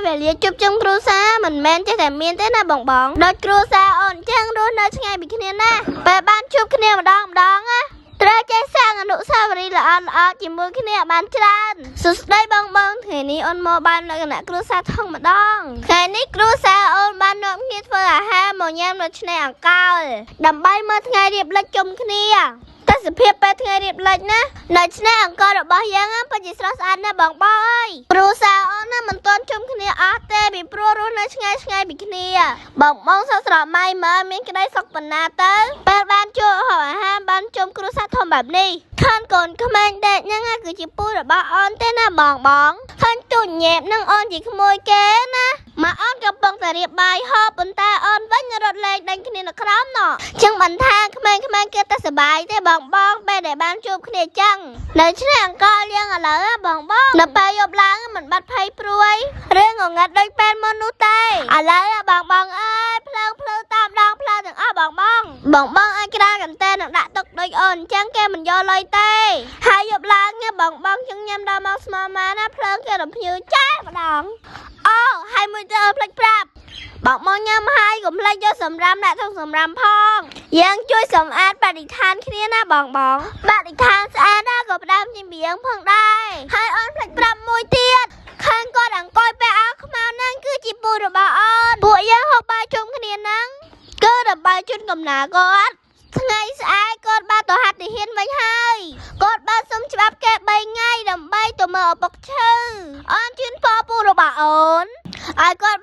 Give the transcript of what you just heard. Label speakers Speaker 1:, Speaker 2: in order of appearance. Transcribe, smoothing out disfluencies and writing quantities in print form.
Speaker 1: về lia chụp trong cua sa mình men cho thèm miên thế na bỏng bỏng đôi cua sa ổn chăng rồi nơi ngày bị kia na về ban chụp kia mà đong á trái trái sang ở nụ sa và đi là ăn chỉ mua cái này bán tràn sụt đây bong bong thế này on mò ban lại cái cua sa thông mà đong thế này cua sa on ban nó nghe phơi ha màu nhám nó trên này ăn cao đầm bay mơ ngày điệp lại chôm cái này ta sẽ phêไปថ្ងៃរៀបលិចណានៅឆ្នាំអង្គររបស់យើងពិតជាស្រស់ស្អាតណាស់បងអើយព្រោះសាអូនណាមិនទាន់ជុំគ្នាអស់ទេពីព្រោះរស់នៅឆ្ងាយឆ្ងាយពីគ្នាបងសស្រមៃមើលមានក្តីសុខប៉ុណ្ណាទៅពេលបានជួបអាហារបានជុំគ្រួសារធំបែបនេះខានកូនក្មេងដេកហ្នឹងគឺជាពូរបស់អូនទេណាបងឃើញទូចញ៉ែបនឹងអូនជាក្មួយគេណាមកអូនកំពុងតែរៀបបាយហូបប៉ុន្តែអូនវិញរត់លេងដេញគ្នានៅក្រោមណោះចឹងមិនថាក្មេងគេតែសប្បាយទេបងពេលដែលបានជួបគ្នាចឹងនៅឆ្នាំអង្គរលៀងឥឡូវបងនៅពេលយប់ឡើងមិនបាត់ភ័យព្រួយរឿងងងឹតដូចពេលមុននោះទេឥឡូវបងអើយភ្លើតាមដងផ្លូវទាំងអស់បងអាចក្រាលកន្ទែនឹងដាក់ទុកដូចអូនអញ្ចឹងគេមិនយកលុយទេហើយយប់ឡើងបងចឹងញ៉ាំដល់មកស្មោម៉ាណាភ្លើងគេរំភៀវចាស់ម្ដងអូហើយមួយទៅផ្លេចប្រាប់បងញ៉ាំហើយកុំភ្លេចយកសម្រាមដាក់ក្នុងសម្រាមផងយើងជួយសម្អាតបរិស្ថានគ្នាណាបងបរិស្ថានស្អាតណាក៏ផ្ដើមជាម្យ៉ាងផងដែរហើយអូនភ្លេចប្រាប់មួយទៀតខាងគាត់អង្គុយពាក់អាវខ្មៅហ្នឹងគឺជាពូរបស់អូនពួកយើងហូបបាយជុំគ្នាហ្នឹងគឺដើម្បីជូនកំណើគាត់ថ្ងៃស្អែកគាត់បានទៅហាត់ទាហានវិញហើយគាត់បានសុំច្បាប់គេ3ថ្ងៃដើម្បីទៅមើលឪពុកឈឺអូនជូនពរពូរបស់អូនឲ្យគាត់